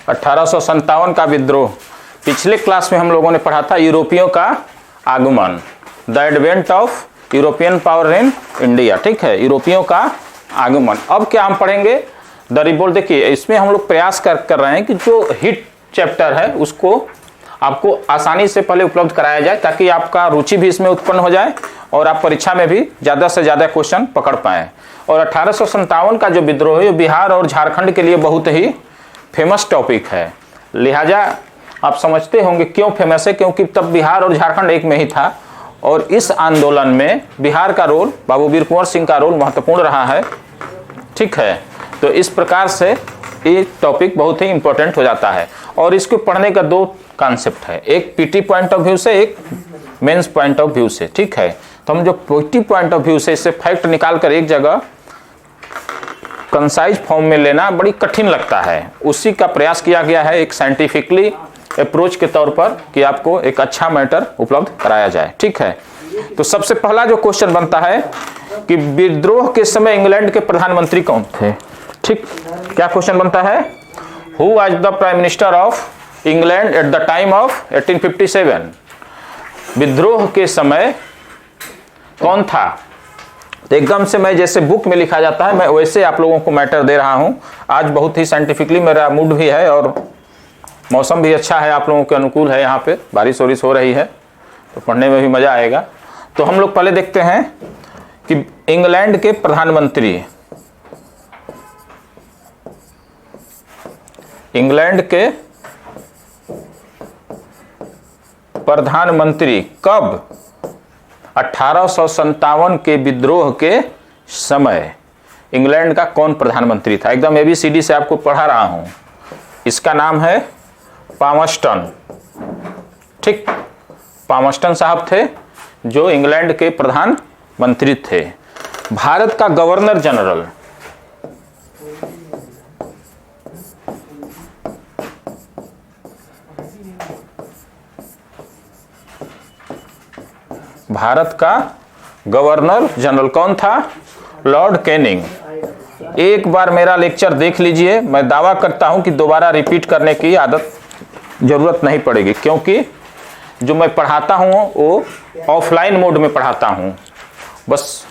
1857 का विद्रोह। पिछले क्लास में हम लोगों ने पढ़ा था यूरोपियों का आगमन, the advent of European power in India. ठीक है, यूरोपियों का आगमन। अब क्या हम पढ़ेंगे, द रिवोल्ट। देखिए इसमें हम लोग प्रयास कर रहे हैं कि जो हिट चैप्टर है उसको आपको आसानी से पहले उपलब्ध कराया जाए, ताकि आपका रुचि भी इसमें उत्पन्न हो जाए और आप परीक्षा में भी ज़्यादा से ज़्यादा क्वेश्चन पकड़ पाएँ। और 1857 का जो विद्रोह है बिहार और झारखंड के लिए बहुत ही फेमस टॉपिक है। लिहाजा आप समझते होंगे क्यों फेमस है, क्योंकि तब बिहार और झारखंड एक में ही था और इस आंदोलन में बिहार का रोल, बाबू वीर कुंवर सिंह का रोल महत्वपूर्ण रहा है। ठीक है, तो इस प्रकार से ये टॉपिक बहुत ही इंपॉर्टेंट हो जाता है। और इसको पढ़ने का दो कॉन्सेप्ट है, एक पीटी पॉइंट ऑफ व्यू से, एक मेंस पॉइंट ऑफ व्यू से। ठीक है, तो हम जो पीटी पॉइंट ऑफ व्यू से इससे फैक्ट निकाल कर एक जगह कंसाइज फॉर्म में लेना बड़ी कठिन लगता है, उसी का प्रयास किया गया है एक साइंटिफिकली अप्रोच के तौर पर कि आपको एक अच्छा मैटर उपलब्ध कराया जाए। ठीक है, तो सबसे पहला जो क्वेश्चन बनता है कि विद्रोह के समय इंग्लैंड के प्रधानमंत्री कौन थे। ठीक, क्या क्वेश्चन बनता है, who was the prime minister of England at the time of 1857। विद्रोह के समय कौन था। तो एकदम से मैं जैसे बुक में लिखा जाता है मैं वैसे आप लोगों को मैटर दे रहा हूं। आज बहुत ही साइंटिफिकली मेरा मूड भी है और मौसम भी अच्छा है, आप लोगों के अनुकूल है, यहाँ पे बारिश वारिश हो रही है तो पढ़ने में भी मज़ा आएगा। तो हम लोग पहले देखते हैं कि इंग्लैंड के प्रधानमंत्री, इंग्लैंड के प्रधानमंत्री कब, 1857 के विद्रोह के समय इंग्लैंड का कौन प्रधानमंत्री था। एकदम ABCD से आपको पढ़ा रहा हूं। इसका नाम है पामस्टन। ठीक, पामस्टन साहब थे जो इंग्लैंड के प्रधानमंत्री थे। भारत का गवर्नर जनरल, भारत का गवर्नर जनरल कौन था, लॉर्ड कैनिंग। एक बार मेरा लेक्चर देख लीजिए, मैं दावा करता हूं कि दोबारा रिपीट करने की आदत जरूरत नहीं पड़ेगी, क्योंकि जो मैं पढ़ाता हूं वो ऑफलाइन मोड में पढ़ाता हूं। बस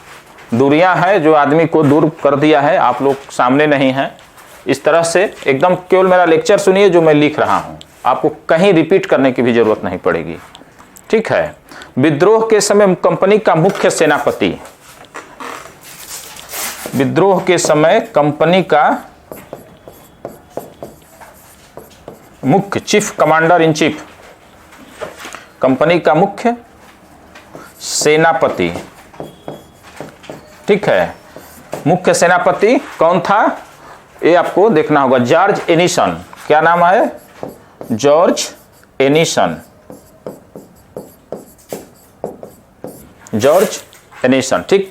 दूरियां हैं जो आदमी को दूर कर दिया है, आप लोग सामने नहीं हैं। इस तरह से एकदम केवल मेरा लेक्चर सुनिए जो मैं लिख रहा हूं, आपको कहीं रिपीट करने की भी जरूरत नहीं पड़ेगी। ठीक है, विद्रोह के समय कंपनी का मुख्य सेनापति, विद्रोह के समय कंपनी का मुख्य chief commander in chief, company का मुख्य सेनापति। ठीक है, मुख्य सेनापति कौन था ये आपको देखना होगा, जॉर्ज एनिसन। क्या नाम है, जॉर्ज एनिसन, जॉर्ज एनिसन। ठीक,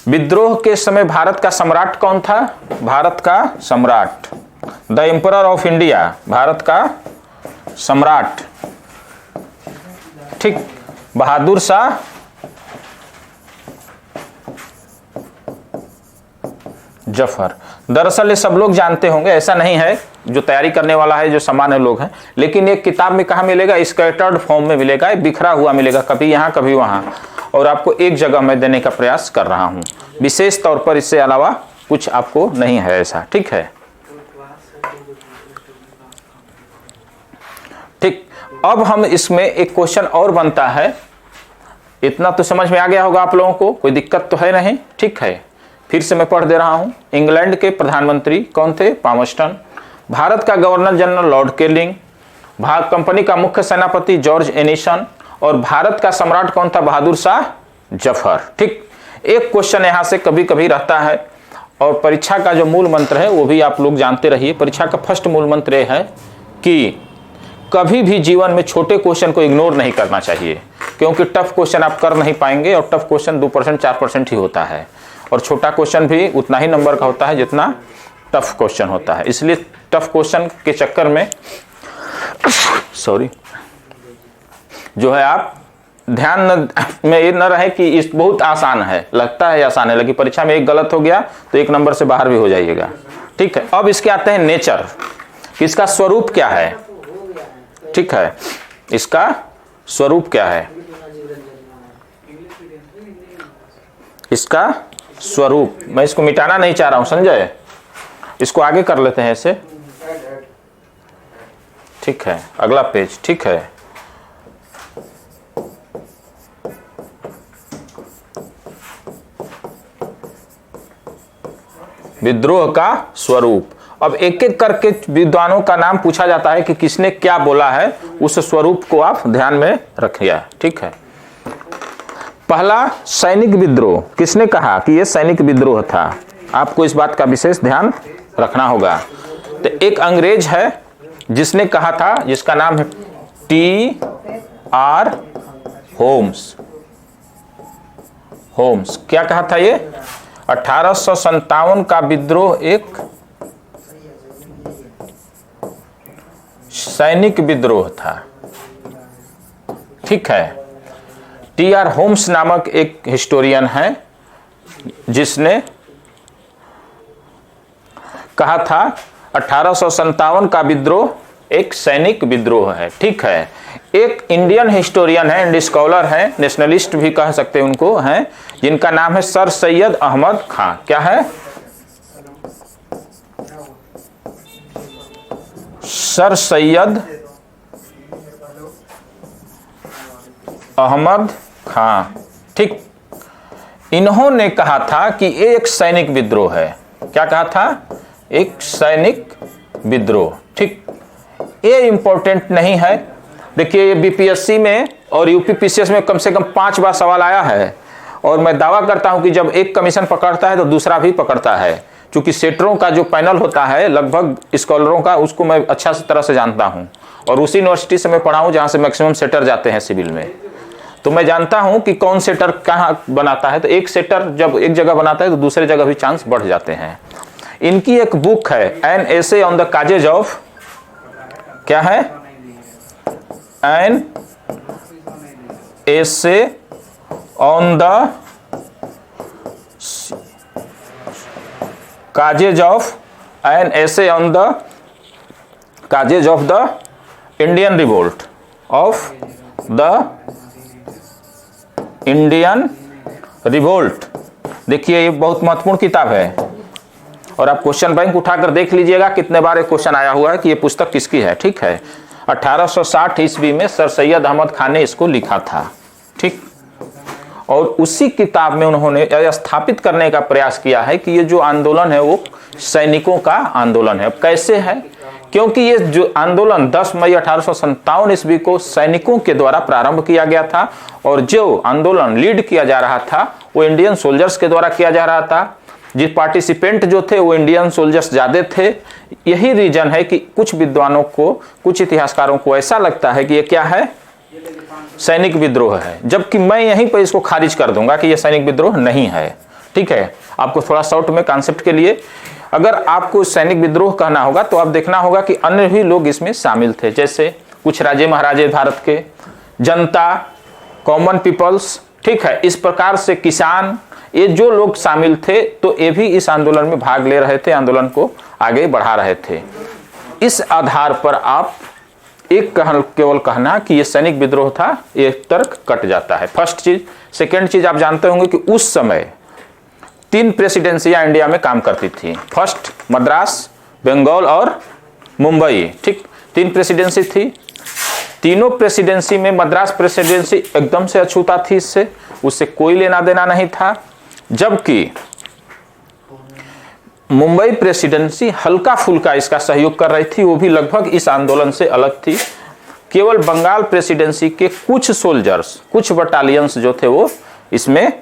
विद्रोह के समय भारत का सम्राट कौन था, भारत का सम्राट, the emperor of India, Bharat का सम्राट। ठीक, बहादुर शाह जफर। दरअसल ये सब लोग जानते होंगे, ऐसा नहीं है, जो तैयारी करने वाला है जो सामान्य लोग हैं, लेकिन एक किताब में कहाँ मिलेगा, स्कैटर्ड फॉर्म में मिलेगा, बिखरा हुआ मिलेगा, कभी यहाँ कभी वहाँ, और आपको एक जगह मैं देने का प्रयास कर रहा हूँ विशेष तौर पर, इससे अलावा कुछ आपको नहीं है ऐसा। ठीक है, ठीक, अब हम इसमें एक क्वेश्चन और बनता है। इतना तो समझ में आ गया होगा आप लोगों को, कोई दिक्कत तो है नहीं। ठीक है, फिर से मैं पढ़ दे रहा हूं। इंग्लैंड के प्रधानमंत्री कौन थे, पामस्टन। भारत का governor general Lord Canning. Company का मुख्य सेनापति जॉर्ज एनिसन। और भारत का सम्राट कौन था, बहादुर शाह जफर। ठीक, एक क्वेश्चन यहां से कभी कभी रहता है, और परीक्षा का जो मूल मंत्र है वो भी आप लोग जानते रहिए। परीक्षा का फर्स्ट मूल मंत्र है कि कभी भी जीवन में छोटे क्वेश्चन को इग्नोर नहीं करना चाहिए, क्योंकि टफ क्वेश्चन आप कर नहीं पाएंगे, और टफ क्वेश्चन 2% 4% ही होता है, और छोटा क्वेश्चन भी उतना ही नंबर का होता है जितना टफ क्वेश्चन होता है। इसलिए टफ क्वेश्चन के चक्कर में जो है आप ध्यान में ये न रहे कि इस बहुत आसान है, लगता है आसान है, लेकिन परीक्षा में एक गलत हो गया तो एक नंबर से बाहर भी हो जाइएगा। ठीक है, अब इसके आते हैं नेचर। कि इसका स्वरूप क्या है, ठीक है, इसका स्वरूप क्या है, इसका स्वरूप। मैं इसको मिटाना नहीं चाह रहा हूं, संजय, इसको आगे कर लेते हैं ऐसे, ठीक है, अगला पेज, ठीक है। विद्रोह का स्वरूप। अब एक एक करके विद्वानों का नाम पूछा जाता है कि किसने क्या बोला है, उस स्वरूप को आप ध्यान में रखिए, ठीक है। पहला सैनिक विद्रोह, किसने कहा कि यह सैनिक विद्रोह था, आपको इस बात का विशेष ध्यान रखना होगा। तो एक अंग्रेज है जिसने कहा था, जिसका नाम है T.R. होम्स। क्या कहा था ये? 1857 का विद्रोह एक सैनिक विद्रोह था, ठीक है। T.R. होम्स नामक एक हिस्टोरियन है जिसने कहा था 1857 का विद्रोह एक सैनिक विद्रोह है, ठीक है। एक इंडियन हिस्टोरियन है एंड स्कॉलर है, नेशनलिस्ट भी कह सकते हैं उनको, हैं, जिनका नाम है सर सैयद अहमद खां। क्या है? सर सैयद अहमद खां, ठीक। इन्होंने कहा था कि ये एक सैनिक विद्रोह है। क्या कहा था? एक सैनिक विद्रोह, ठीक। ये इंपॉर्टेंट नहीं है। देखिए, ये बीपीएससी में और यूपीपीसीएस में कम से कम 5 बार सवाल आया है, और मैं दावा करता हूं कि जब एक कमीशन पकड़ता है तो दूसरा भी पकड़ता है, क्योंकि सेटरों का जो पैनल होता है लगभग स्कॉलरों का, उसको मैं अच्छा तरह से जानता हूं, और उसी यूनिवर्सिटी से मैं पढ़ा हूं जहां से मैक्सिमम सेटर जाते हैं सिविल में। तो मैं जानता हूं कि कौन सेटर कहां बनाता है। तो एक सेटर जब एक जगह बनाता है तो दूसरे जगह भी चांस बढ़ जाते हैं। इनकी एक बुक है, an essay on the causes of, क्या है? An essay on the causes of, an essay on the causes of the Indian revolt, of the Indian revolt. देखिए, ये बहुत महत्वपूर्ण किताब है, और आप क्वेश्चन बैंक उठाकर देख लीजिएगा कितने बार एक क्वेश्चन आया हुआ है कि ये पुस्तक किसकी है, ठीक है। 1860 ईस्वी में सर सैयद अहमद खान ने इसको लिखा था, ठीक। और उसी किताब में उन्होंने स्थापित करने का प्रयास किया है कि ये जो आंदोलन है वो सैनिकों का आंदोलन है। कैसे है? क्योंकि ये जो आंदोलन 10 मई 1857 ईस्वी को सैनिकों के द्वारा प्रारंभ किया गया था, और जो आंदोलन लीड किया जा रहा था वो इंडियन सोल्जर्स के द्वारा किया जा रहा था। जिस पार्टिसिपेंट जो थे वो इंडियन सोल्जर्स ज्यादा थे। यही रीजन है कि कुछ विद्वानों को, कुछ इतिहासकारों को ऐसा लगता है कि ये क्या है? सैनिक विद्रोह है, जबकि मैं यहीं पर इसको खारिज कर दूंगा कि यह सैनिक विद्रोह नहीं है, ठीक है। आपको थोड़ा शॉर्ट में कॉन्सेप्ट के लिए, अगर आपको सैनिक विद्रोह कहना होगा तो आप देखना होगा कि अन्य भी लोग इसमें शामिल थे, जैसे कुछ राजे महाराजे भारत के, जनता, कॉमन पीपल्स, ठीक है। इस प्रकार से किसान, ये जो लोग शामिल थे, तो ये भी इस आंदोलन में भाग ले रहे थे, आंदोलन को आगे बढ़ा रहे थे। इस आधार पर आप एक केवल कहना कि ये सैनिक विद्रोह था, ये तर्क कट जाता है। फर्स्ट चीज। सेकेंड चीज, आप जानते होंगे कि उस समय 3 प्रेसिडेंसियां इंडिया में काम करती थी। फर्स्ट मद्रास, बंगाल और मुंबई, ठीक। 3 प्रेसिडेंसी थी। तीनों प्रेसिडेंसी में मद्रास प्रेसिडेंसी एकदम से अछूता थी, इससे उससे कोई लेना देना नहीं था, जबकि मुंबई प्रेसिडेंसी हल्का फुल्का इसका सहयोग कर रही थी, वो भी लगभग इस आंदोलन से अलग थी। केवल बंगाल प्रेसिडेंसी के कुछ सोल्जर्स, कुछ बटालियंस जो थे वो इसमें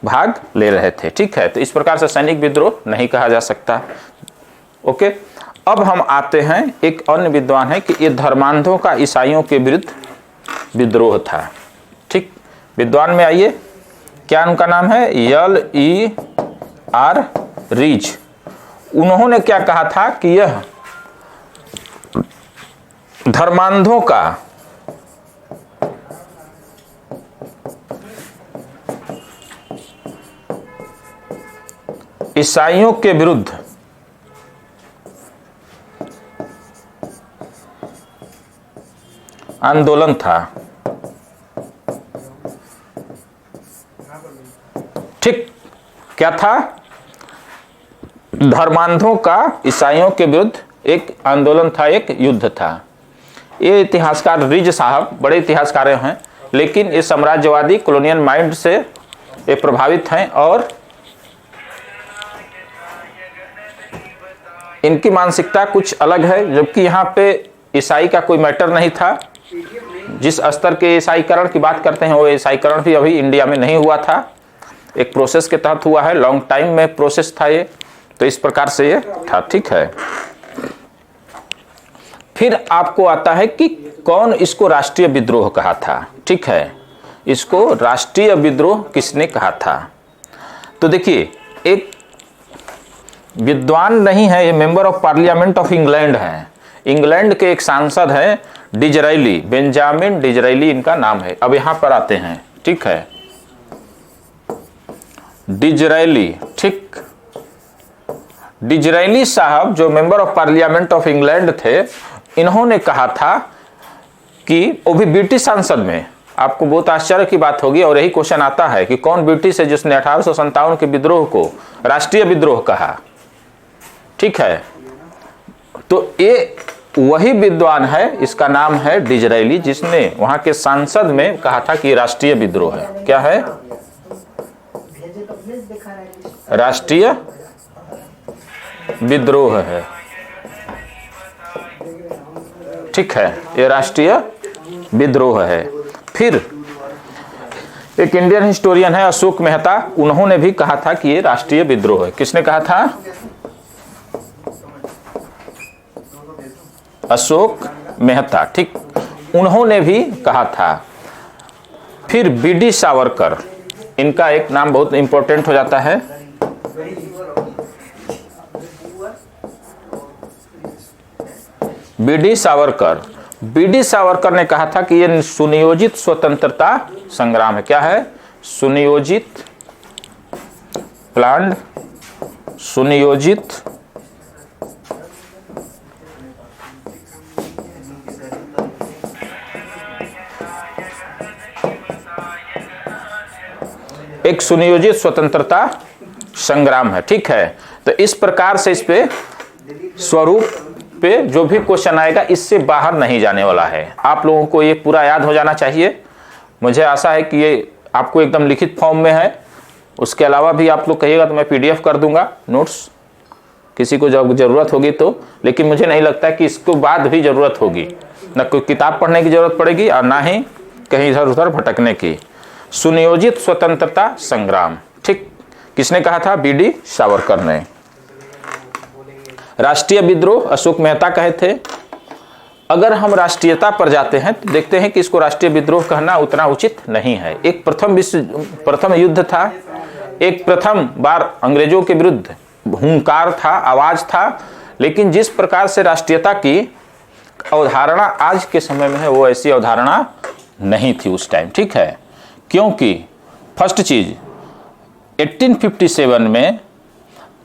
भाग ले रहे थे, ठीक है। तो इस प्रकार से सैनिक विद्रोह नहीं कहा जा सकता। ओके, अब हम आते हैं, एक अन्य विद्वान है कि ये धर्मांधों का ईसाइयों के विरुद्ध विद्रोह था, ठीक। विद्वान में आइए, क्या उनका नाम है? L.E.R. रीच। उन्होंने क्या कहा था कि यह धर्मांधों का ईसाइयों के विरुद्ध आंदोलन था। ठीक, क्या था? धर्मांधों का ईसाइयों के विरुद्ध एक आंदोलन था, एक युद्ध था। ये इतिहासकार रिज साहब बड़े इतिहासकार हैं, लेकिन ये साम्राज्यवादी कॉलोनियल माइंड से ये प्रभावित हैं और इनकी मानसिकता कुछ अलग है। जबकि यहाँ पे ईसाई का कोई मैटर नहीं था। जिस स्तर के ईसाईकरण की बात करते हैं वो ईसाईकरण भी अभी इंडिया में नहीं हुआ था, एक प्रोसेस के तहत हुआ है, लॉन्ग टाइम में प्रोसेस था ये। तो इस प्रकार से ये था। ठीक है, फिर आपको आता है कि कौन इसको राष्ट्रीय विद्रोह कहा था। ठीक है, इसको राष्ट्रीय विद्रोह किसने कहा था? तो देखिए, एक विद्वान नहीं है, ये member of parliament of England है। इंग्लैंड के एक सांसद हैं डिजराइली, बेंजामिन डिजराइली इनका नाम है। अब यहां पर आते हैं। ठीक है, डिजराइली। ठीक, डिजराइली साहब जो member of parliament of England थे, इन्होंने कहा था कि वो भी ब्रिटिश संसद में। आपको बहुत आश्चर्य की बात होगी और यही क्वेश्चन आता है कि कौन ब्रिटिश है जिसने 1857 के विद्रोह को राष्ट्रीय विद्रोह कहा। ठीक है, तो ये वही विद्वान है, इसका नाम है डिजराइली, जिसने वहां के संसद में कहा था कि राष्ट्रीय विद्रोह है। क्या है? राष्ट्रीय विद्रोह है। ठीक है, ये राष्ट्रीय विद्रोह है। फिर एक इंडियन हिस्टोरियन है अशोक मेहता, उन्होंने भी कहा था कि ये राष्ट्रीय विद्रोह है। किसने कहा था? अशोक मेहता। ठीक, उन्होंने भी कहा था। फिर बीडी सावरकर, इनका एक नाम बहुत इंपॉर्टेंट हो जाता है। बीडी सावरकर, बीडी सावरकर ने कहा था कि यह सुनियोजित स्वतंत्रता संग्राम है। क्या है? सुनियोजित, प्लान्ड, सुनियोजित एक सुनियोजित स्वतंत्रता संग्राम है। ठीक है, तो इस प्रकार से इस पे स्वरूप पे जो भी क्वेश्चन आएगा इससे बाहर नहीं जाने वाला है। आप लोगों को ये पूरा याद हो जाना चाहिए। मुझे आशा है कि ये आपको एकदम लिखित फॉर्म में है। उसके अलावा भी आप लोग कहिएगा तो मैं पीडीएफ कर दूंगा नोट्स, किसी को जब जरूरत होगी तो। लेकिन मुझे नहीं लगता कि इसको बाद भी जरूरत होगी, न कोई किताब पढ़ने की जरूरत पड़ेगी और ना ही कहीं इधर उधर भटकने की। सुनियोजित स्वतंत्रता संग्राम, ठीक, किसने कहा था? बीडी सावरकर ने। राष्ट्रीय विद्रोह अशोक मेहता कहे थे। अगर हम राष्ट्रीयता पर जाते हैं तो देखते हैं कि इसको राष्ट्रीय विद्रोह कहना उतना उचित नहीं है। एक प्रथम युद्ध था, एक प्रथम बार अंग्रेजों के विरुद्ध हुंकार था, आवाज था। लेकिन जिस प्रकार से राष्ट्रीयता की अवधारणा आज के समय में है वो ऐसी अवधारणा नहीं थी उस टाइम। ठीक है, क्योंकि फर्स्ट चीज 1857 में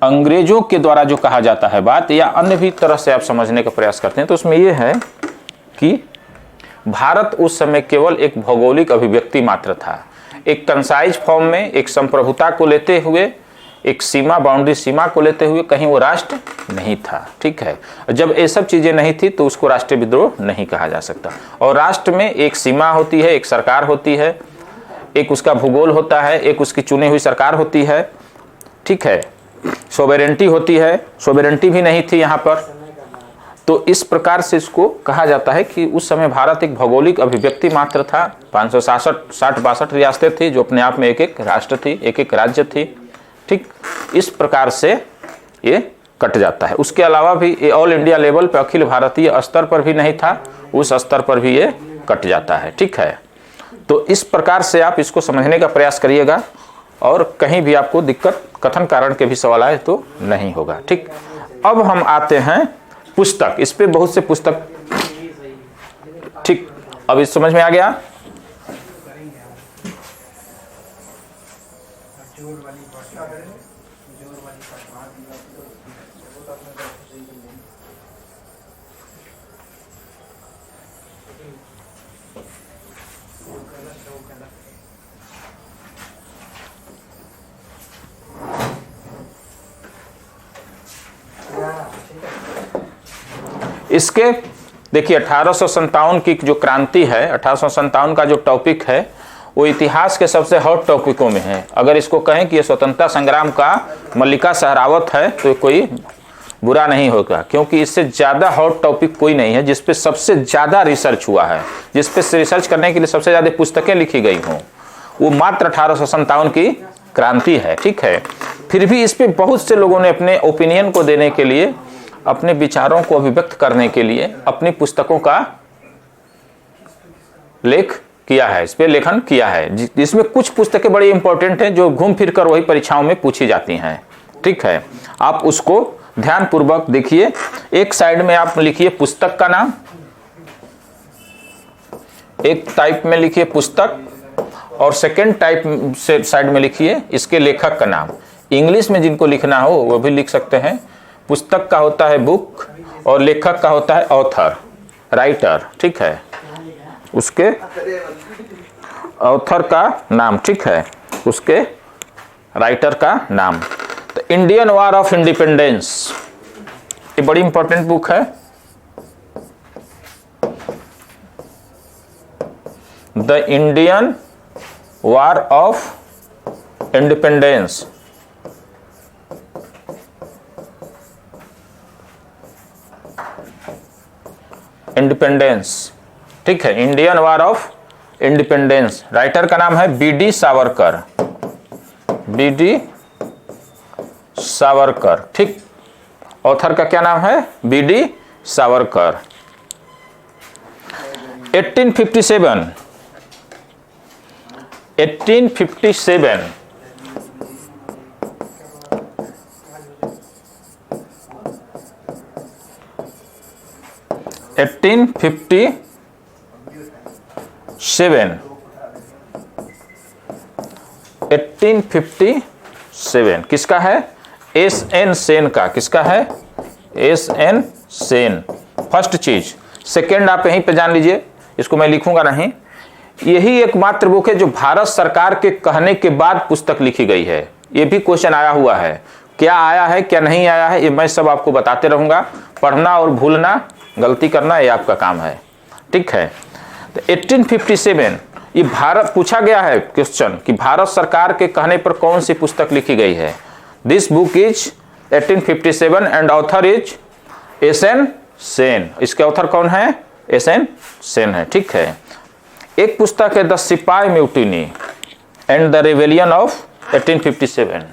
अंग्रेजों के द्वारा जो कहा जाता है बात, या अन्य भी तरह से आप समझने का प्रयास करते हैं तो उसमें यह है कि भारत उस समय केवल एक भौगोलिक अभिव्यक्ति मात्र था। एक कंसाइज फॉर्म में एक संप्रभुता को लेते हुए, एक सीमा, बाउंड्री सीमा को लेते हुए कहीं वो राष्ट्र नहीं था। ठीक है, जब ये सब चीजें नहीं थी तो उसको राष्ट्रीय विद्रोह नहीं कहा जा सकता। और राष्ट्र में एक सीमा होती है, एक सरकार होती है, एक उसका भूगोल होता है, एक उसकी चुनी हुई सरकार होती है। ठीक है, सोवेरेंटी होती है, सोवेरेंटी भी नहीं थी यहाँ पर। तो इस प्रकार से इसको कहा जाता है कि उस समय भारत एक भौगोलिक अभिव्यक्ति मात्र था। 560-62 रियासतें थी जो अपने आप में एक एक राष्ट्र थी, एक एक राज्य थी। ठीक, इस प्रकार से ये कट जाता है। उसके अलावा भी ये ऑल इंडिया लेवल पर, अखिल भारतीय स्तर पर भी नहीं था, उस स्तर पर भी ये कट जाता है। ठीक है, तो इस प्रकार से आप इसको समझने का प्रयास करिएगा और कहीं भी आपको दिक्कत, कथन कारण के भी सवाल आए तो नहीं होगा। ठीक, अब हम आते हैं पुस्तक, इस पे बहुत से पुस्तक। ठीक, अब इस समझ में आ गया। इसके देखिए 1857 की जो क्रांति है, 1857 का जो टॉपिक है वो इतिहास के सबसे हॉट टॉपिकों में है। अगर इसको कहें कि ये स्वतंत्रता संग्राम का मल्लिका सहरावत है तो कोई बुरा नहीं होगा, क्योंकि इससे ज़्यादा हॉट टॉपिक कोई नहीं है जिस पे सबसे ज़्यादा रिसर्च हुआ है, जिस पे रिसर्च करने के लिए सबसे ज़्यादा पुस्तकें लिखी गई हों, वो मात्र 1857 की क्रांति है। ठीक है, फिर भी इस पे बहुत से लोगों ने अपने ओपिनियन को देने के लिए, अपने विचारों को अभिव्यक्त करने के लिए अपनी पुस्तकों का लेख किया है, इस पे लेखन किया है, जिसमें कुछ पुस्तकें बड़ी इंपॉर्टेंट हैं जो घूम फिर कर वही परीक्षाओं में पूछी जाती हैं। ठीक है, आप उसको ध्यान पूर्वक देखिए। एक साइड में आप लिखिए पुस्तक का नाम, एक टाइप में लिखिए पुस्तक, और सेकंड टाइप से साइड में लिखिए इसके लेखक का नाम। इंग्लिश में जिनको लिखना हो वो भी लिख सकते हैं। पुस्तक का होता है बुक और लेखक का होता है ऑथर, राइटर। ठीक है, उसके ऑथर का नाम, ठीक है, उसके राइटर का नाम। तो इंडियन वॉर ऑफ इंडिपेंडेंस, ये बड़ी इंपॉर्टेंट बुक है। The Indian war of independence, independence. ठीक है, Indian war of independence, writer का नाम है बी.डी. सावरकर, बी.डी. सावरकर। ठीक, ऑथर का क्या नाम है? बी.डी. सावरकर। 1857 1857 किसका है? एस.एन. सेन का। किसका है? एस.एन. सेन। फर्स्ट चीज। सेकंड आप यहीं पे जान लीजिए, इसको मैं लिखूंगा नहीं। यही एकमात्र बुक है जो भारत सरकार के कहने के बाद पुस्तक लिखी गई है। ये भी क्वेश्चन आया हुआ है, क्या आया है क्या नहीं आया है, ये मैं सब आपको बताते रहूंगा। पढ़ना और भूलना, गलती करना, ये आपका काम है। ठीक है, तो 1857 ये भारत पूछा गया है क्वेश्चन कि भारत सरकार के कहने पर कौन सी पुस्तक लिखी गई है। This book is 1857 and author is SN. Sen. इसके ऑथर कौन है? एस.एन. सेन है। ठीक है, एक पुस्तक है the sipahi mutiny and the rebellion of 1857।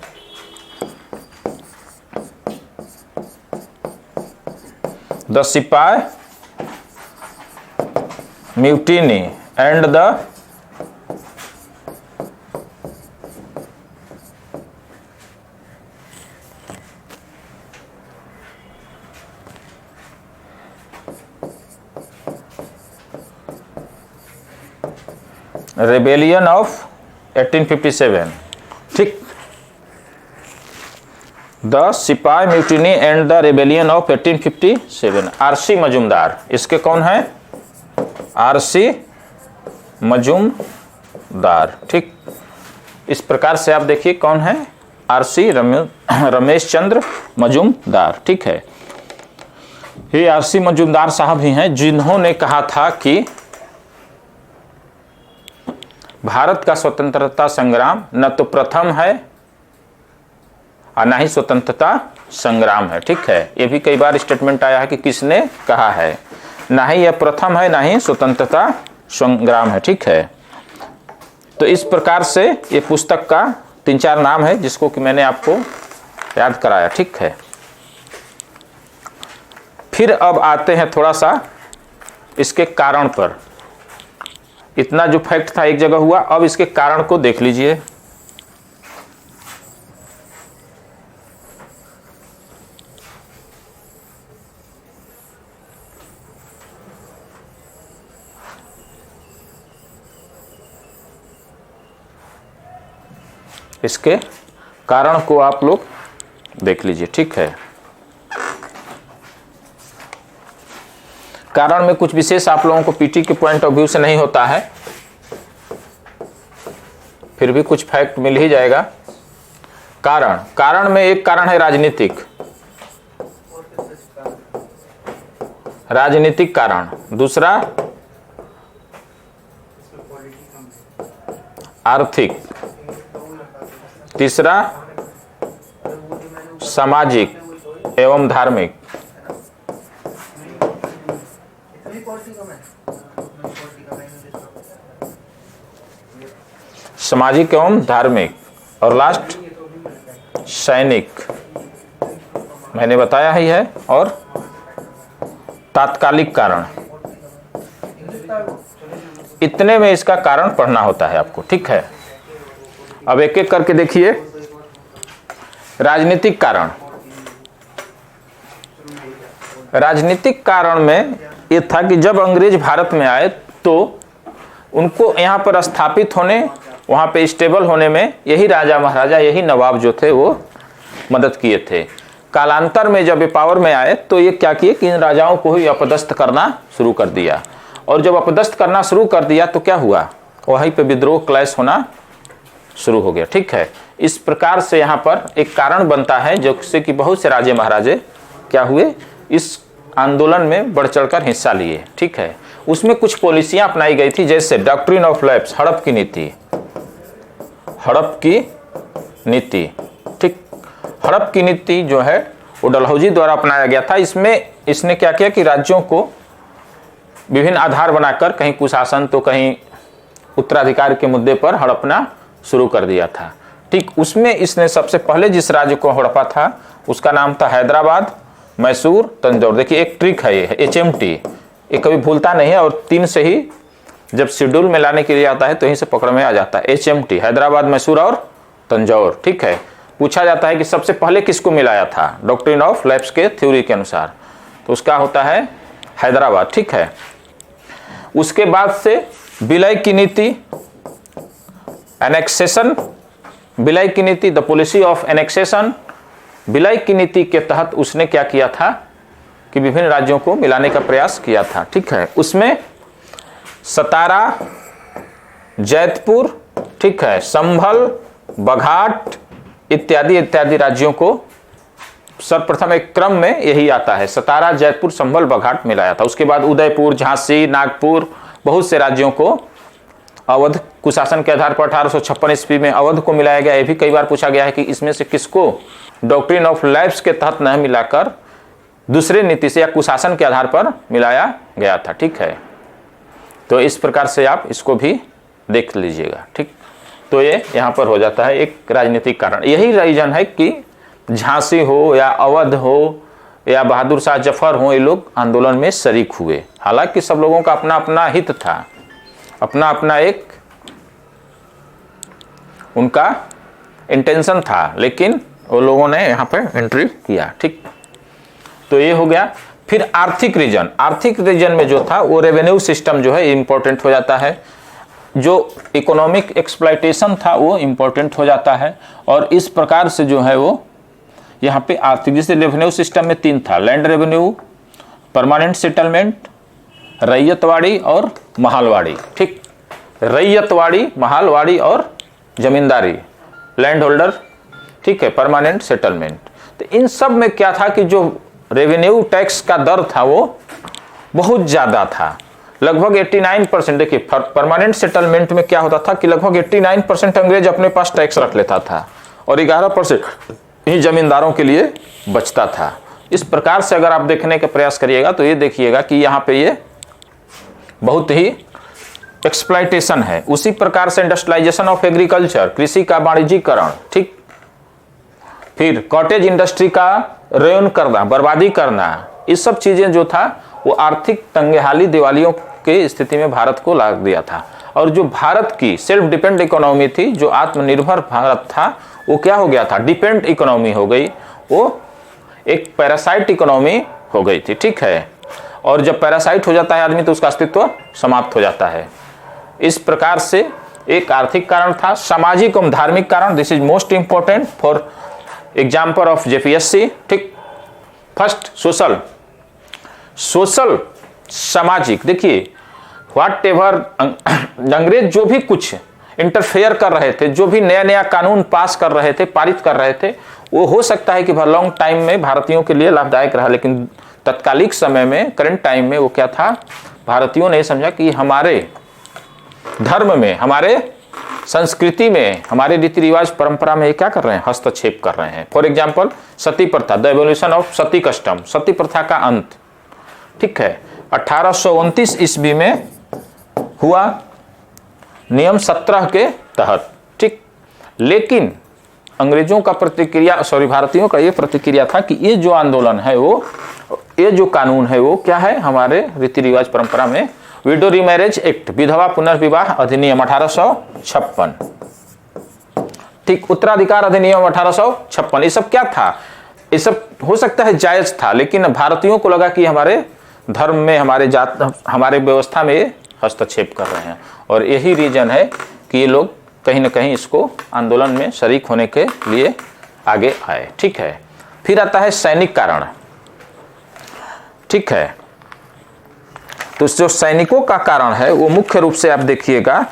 The sipahi mutiny and the rebellion of 1857। ठीक, the sipahi mutiny and the rebellion of 1857। R C. Majumdar, इसके कौन है? आर.सी. मजूमदार। ठीक, इस प्रकार से आप देखिए कौन है? आर.सी. रमेश चंद्र मजूमदार। ठीक है, ये आर.सी. मजूमदार साहब ही हैं जिन्होंने कहा था कि भारत का स्वतंत्रता संग्राम न तो प्रथम है और न ही स्वतंत्रता संग्राम है। ठीक है, ये भी कई बार स्टेटमेंट आया है कि किसने कहा है, ना ही यह प्रथम है ना ही स्वतंत्रता संग्राम है। ठीक है, तो इस प्रकार से ये पुस्तक का 3-4 नाम है जिसको कि मैंने आपको याद कराया। ठीक है, फिर अब आते हैं थोड़ा सा इसके कारण पर। इतना जो फैक्ट था एक जगह हुआ, अब इसके कारण को देख लीजिए। इसके कारण को आप लोग देख लीजिए। ठीक है, कारण में कुछ विशेष आप लोगों को पीटी के पॉइंट ऑफ व्यू से नहीं होता है, फिर भी कुछ फैक्ट मिल ही जाएगा। कारण में एक कारण है राजनीतिक कारण, दूसरा आर्थिक, तीसरा सामाजिक एवं धार्मिक। सामाजिक एवं धार्मिक, और लास्ट सैनिक, मैंने बताया ही है, और तात्कालिक कारण। इतने में इसका कारण पढ़ना होता है आपको, ठीक है। अब एक एक करके देखिए। राजनीतिक कारण में यह था कि जब अंग्रेज भारत में आए तो उनको यहाँ पर स्थापित होने, वहाँ पे स्टेबल होने में यही राजा महाराजा, यही नवाब जो थे वो मदद किए थे। कालांतर में जब ये पावर में आए तो ये क्या किए कि इन राजाओं को ही अपदस्थ करना शुरू कर दिया, और जब अपदस्थ करना शुरू कर दिया तो क्या हुआ, वहीं पे विद्रोह क्लैश होना शुरू हो गया, ठीक है। इस प्रकार से यहाँ पर एक कारण बनता है जिससे कि बहुत से राजे महाराजे क्या हुए, इस आंदोलन में बढ़ चढ़कर हिस्सा लिए, ठीक है। उसमें कुछ पॉलिसियां अपनाई गई थी, जैसे डॉक्ट्रिन ऑफ लैप्स, हड़प की नीति, ठीक। हड़प की नीति जो है वो डलहौजी द्वारा अपनाया गया था। इसने क्या किया कि राज्यों को विभिन्न आधार बनाकर कहीं कुशासन तो कहीं उत्तराधिकार के मुद्दे पर हड़पना शुरू कर दिया था, ठीक। उसमें इसने सबसे पहले जिस राज्य को हड़पा था उसका नाम था हैदराबाद, मैसूर, तंजौर। देखिए एक ट्रिक है ये HMT, ये कभी भूलता नहीं है, और 3 से ही जब शेड्यूल में लाने के लिए आता है तो यहीं से पकड़ में आ जाता है। HMT, हैदराबाद, मैसूर और तंजौर, ठीक है। पूछा जाता है कि सबसे पहले किसको मिलाया था डॉक्ट्रिन ऑफ लैप्स के थ्योरी के अनुसार, तो उसका होता है हैदराबाद, ठीक है। उसके बाद से विलय की नीति, एनेक्सेशन, विलय की नीति, द पॉलिसी ऑफ एनेक्सेशन। विलय की नीति के तहत उसने क्या किया था कि विभिन्न राज्यों को मिलाने का प्रयास किया था, ठीक है। उसमें सतारा, जैतपुर, ठीक है, संभल, बघाट इत्यादि राज्यों को सर्वप्रथम एक क्रम में यही आता है, सतारा, जयपुर, संभल, बघाट मिलाया था। उसके बाद उदयपुर, झांसी, नागपुर, बहुत से राज्यों को अवध कुशासन के आधार पर 1856 ईस्वी में अवध को मिलाया गया। यह भी कई बार पूछा गया है कि इसमें से किसको डॉक्ट्रिन ऑफ लैप्स के तहत न मिलाकर दूसरे नीति से या कुशासन के आधार पर मिलाया गया था, ठीक है। तो इस प्रकार से आप इसको भी देख लीजिएगा, ठीक। तो ये यहाँ पर हो जाता है एक राजनीतिक कारण। यही रीजन है कि झांसी हो या अवध हो या बहादुर शाह जफर हो, ये लोग आंदोलन में शरीक हुए। हालांकि सब लोगों का अपना अपना हित था, अपना अपना एक उनका इंटेंशन था, लेकिन वो लोगों ने यहाँ पे एंट्री किया, ठीक। तो ये हो गया। फिर आर्थिक रीजन में जो था वो रेवेन्यू सिस्टम जो है इंपॉर्टेंट हो जाता है, जो इकोनॉमिक एक्सप्लॉयटेशन था वो इंपॉर्टेंट हो जाता है। और इस प्रकार से जो है वो यहाँ पे आर्थिक, जैसे रेवेन्यू सिस्टम में 3 था, land revenue, permanent settlement, ryotwari और महालवाड़ी, ठीक। रैयतवाड़ी, महालवाड़ी और जमींदारी, लैंड होल्डर, ठीक है, परमानेंट सेटलमेंट। तो इन सब में क्या था कि जो रेवेन्यू टैक्स का दर था वो बहुत ज़्यादा था, लगभग 89%। देखिए परमानेंट सेटलमेंट में क्या होता था कि लगभग 89% अंग्रेज अपने पास टैक्स रख लेता था और 11% ही जमींदारों के लिए बचता था। इस प्रकार से अगर आप देखने का प्रयास करिएगा तो ये देखिएगा कि यहाँ पे ये बहुत ही एक्सप्लॉयटेशन है। उसी प्रकार से इंडस्ट्रियलाइजेशन ऑफ एग्रीकल्चर, कृषि का वाणिज्यीकरण, ठीक। फिर कॉटेज इंडस्ट्री का रेन करना, बर्बादी करना, ये सब चीजें जो था वो आर्थिक तंगेहाली, दिवालियों की स्थिति में भारत को ला दिया था। और जो भारत की सेल्फ डिपेंड इकोनॉमी थी, जो आत्मनिर्भर भारत था, वो क्या हो गया था, डिपेंड इकोनॉमी हो गई, वो एक पैरासाइट इकोनॉमी हो गई थी, ठीक है। और जब पैरासाइट हो जाता है आदमी तो उसका अस्तित्व समाप्त हो जाता है। इस प्रकार से एक आर्थिक कारण था। सामाजिक एवं धार्मिक कारण, this is most important for example of JPSC, ठीक। फर्स्ट सोशल सामाजिक, देखिए व्हाट एवर अंग्रेज जो भी कुछ इंटरफेयर कर रहे थे, जो भी नया नया कानून पास कर रहे थे, पारित कर रहे थे, वो हो सकता है कि लॉन्ग टाइम में भारतीयों के लिए लाभदायक रहा, लेकिन तत्कालिक समय में, करंट टाइम में वो क्या था, भारतीयों ने समझा कि हमारे धर्म में, हमारे संस्कृति में, हमारे रीति रिवाज परंपरा में ये क्या कर रहे हैं, हस्तक्षेप कर रहे हैं। फॉर एग्जाम्पल सती प्रथा, the evolution of sati custom, sati प्रथा का अंत, ठीक है, 1829 ईस्वी में हुआ नियम 17 के तहत, ठीक। लेकिन अंग्रेजों का प्रतिक्रिया, भारतीयों का ये प्रतिक्रिया था कि ये जो आंदोलन है वो, ये जो कानून है वो क्या है, हमारे रीति रिवाज परंपरा में, विडो रीमैरेज एक्ट, विधवा पुनर्विवाह अधिनियम 1856, ठीक, उत्तराधिकार अधिनियम 1856, ये सब क्या था, ये सब हो सकता है जायज था, लेकिन भारतीयों को लगा कि हमारे धर्म में, हमारे जात, हमारे व्यवस्था में ये हस्तक्षेप कर रहे हैं, और यही रीजन है कि ये लोग कहीं ना कहीं इसको आंदोलन में शरीक होने के लिए आगे आए, ठीक है। फिर आता है सैनिक कारण, ठीक है। तो जो सैनिकों का कारण है वो मुख्य रूप से आप देखिएगा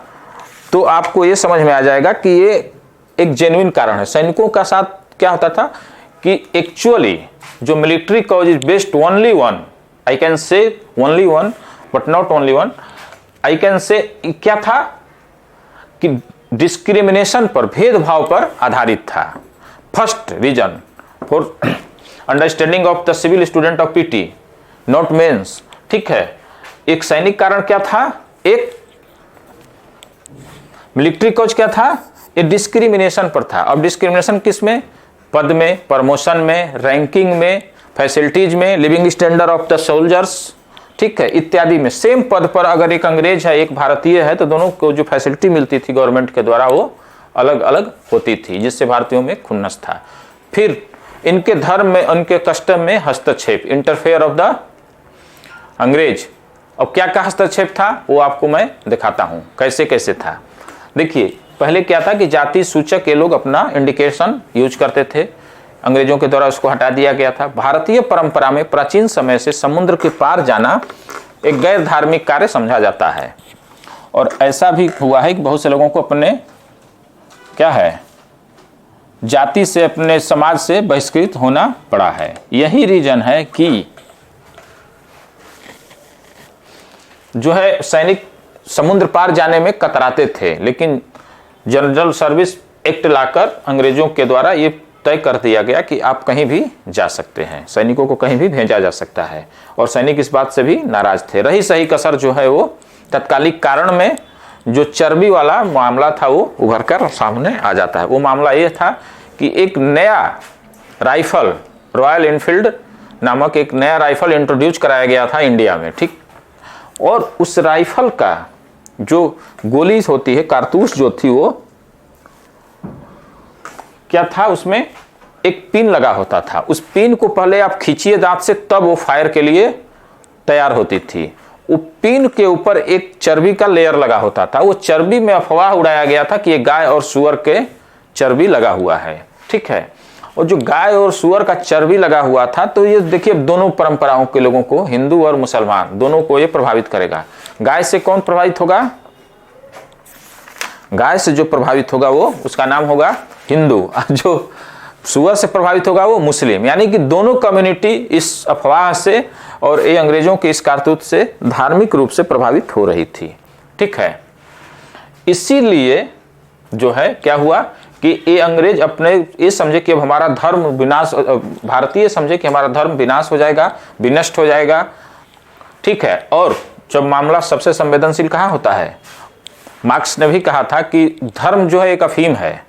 तो आपको ये समझ में आ जाएगा कि ये एक जेन्युइन कारण है। सैनिकों का साथ क्या होता था कि एक्चुअली जो military cause is based only one, I can say only one but not only one, I can say क्या था कि डिस्क्रिमिनेशन पर, भेदभाव पर आधारित था। First reason for understanding of the civil student of PT not mains, ठीक है। एक सैनिक कारण क्या था, एक मिलिट्री कॉज क्या था, ये डिस्क्रिमिनेशन पर था। अब डिस्क्रिमिनेशन किस में, पद में, प्रमोशन में, रैंकिंग में, फैसिलिटीज में, living standard of the soldiers, ठीक है, इत्यादि में। सेम पद पर अगर एक अंग्रेज है, एक भारतीय है, तो दोनों को जो फैसिलिटी मिलती थी गवर्नमेंट के द्वारा वो अलग अलग होती थी, जिससे भारतीयों में खुन्नस था। फिर इनके धर्म में, उनके कस्टम में हस्तक्षेप, इंटरफेयर ऑफ द अंग्रेज। अब क्या क्या हस्तक्षेप था वो आपको मैं दिखाता हूं, कैसे कैसे था। देखिए पहले क्या था कि जाति सूचक ये लोग अपना इंडिकेशन यूज करते थे, अंग्रेजों के द्वारा उसको हटा दिया गया था। भारतीय परंपरा में प्राचीन समय से समुद्र के पार जाना एक गैर धार्मिक कार्य समझा जाता है, और ऐसा भी हुआ है कि बहुत से लोगों को अपने क्या है, जाति से, अपने समाज से बहिष्कृत होना पड़ा है। यही रीजन है कि जो है सैनिक समुद्र पार जाने में कतराते थे, लेकिन जनरल सर्विस एक्ट लाकर अंग्रेजों के द्वारा ये तय कर दिया गया कि आप कहीं भी जा सकते हैं, सैनिकों को कहीं भी भेजा जा सकता है, और सैनिक इस बात से भी नाराज थे। रही सही कसर जो है वो तत्कालिक कारण में जो चर्बी वाला मामला था वो उभर कर सामने आ जाता है। वो मामला ये था कि एक नया राइफल, रॉयल एनफील्ड नामक एक नया राइफल इंट्रोड्यूस कराया गया था इंडिया में, ठीक। और उस राइफल का जो गोली होती है, कारतूस जो थी, वो क्या था, उसमें एक पिन लगा होता था। उस पिन को पहले आप खींचिए दांत से, तब वो फायर के लिए तैयार होती थी। वो पिन के ऊपर एक चर्बी का लेयर लगा होता था। वो चर्बी में अफवाह उड़ाया गया था कि ये गाय और सुअर के चर्बी लगा हुआ है, ठीक है। और जो गाय और सुअर का चर्बी लगा हुआ था, तो ये देखिए दोनों परंपराओं के लोगों को, हिंदू और मुसलमान दोनों को ये प्रभावित करेगा। गाय से कौन प्रभावित होगा, गाय से जो प्रभावित होगा वो, उसका नाम होगा हिंदू, जो सुअर से प्रभावित होगा वो मुस्लिम। यानी कि दोनों कम्युनिटी इस अफवाह से और ये अंग्रेजों के इस कारतूस से धार्मिक रूप से प्रभावित हो रही थी, ठीक है। इसीलिए जो है क्या हुआ कि ये अंग्रेज अपने ये समझे कि अब हमारा धर्म विनाश, भारतीय समझे कि हमारा धर्म विनाश हो जाएगा, विनष्ट हो जाएगा, ठीक है। और जब मामला सबसे संवेदनशील कहाँ होता है, मार्क्स ने भी कहा था कि धर्म जो है एक अफीम है,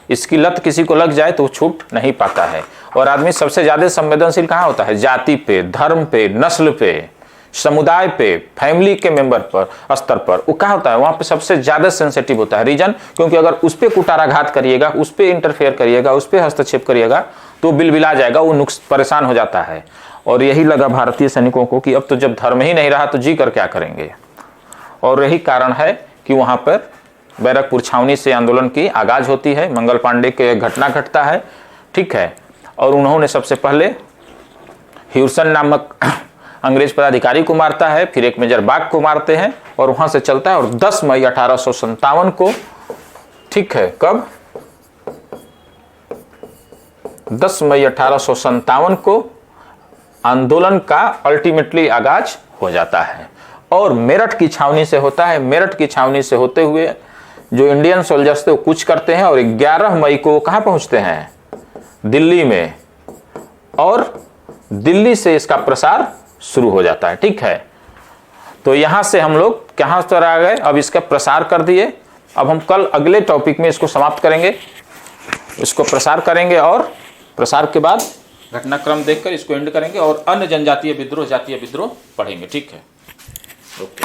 इसकी लत किसी को लग जाए तो वो छूट नहीं पाता है। और आदमी सबसे ज्यादा संवेदनशील कहाँ होता है, जाति पे, धर्म पे, नस्ल पे, समुदाय पे, फैमिली के मेंबर पर, स्तर पर वो क्या होता है, वहां पे सबसे ज्यादा सेंसिटिव होता है। रीजन क्योंकि अगर उस पर कुटाराघात करिएगा, उस पर इंटरफेयर करिएगा, उस पर हस्तक्षेप करिएगा तो बिलबिला जाएगा, वो परेशान हो जाता है। और यही लगा भारतीय सैनिकों को कि अब तो जब धर्म ही नहीं रहा तो जी कर क्या करेंगे। और यही कारण है कि वहां पर बैरकपुर छावनी से आंदोलन की आगाज होती है। मंगल पांडे के घटना घटता है, ठीक है। और उन्होंने सबसे पहले ह्यूसन नामक अंग्रेज पदाधिकारी को मारता है, फिर एक मेजर बाग को मारते हैं और वहां से चलता है और 10 मई 1857 को, ठीक है, कब 10 मई 1857 को आंदोलन का अल्टीमेटली आगाज हो जाता है और मेरठ की छावनी से होता है। मेरठ की छावनी से होते हुए जो इंडियन सोल्जर्स थे वो कूच करते हैं और 11 मई को कहां पहुंचते हैं, दिल्ली में, और दिल्ली से इसका प्रसार शुरू हो जाता है। ठीक है, तो यहां से हम लोग कहां पर आ गए, अब इसका प्रसार कर दिए। अब हम कल अगले टॉपिक में इसको समाप्त करेंगे, इसको प्रसार करेंगे और प्रसार के बाद घटनाक्रम देखकर इसको एंड करेंगे और अन्य जनजातीय विद्रोह, जातीय विद्रोह पढ़ेंगे। ठीक है, ओके।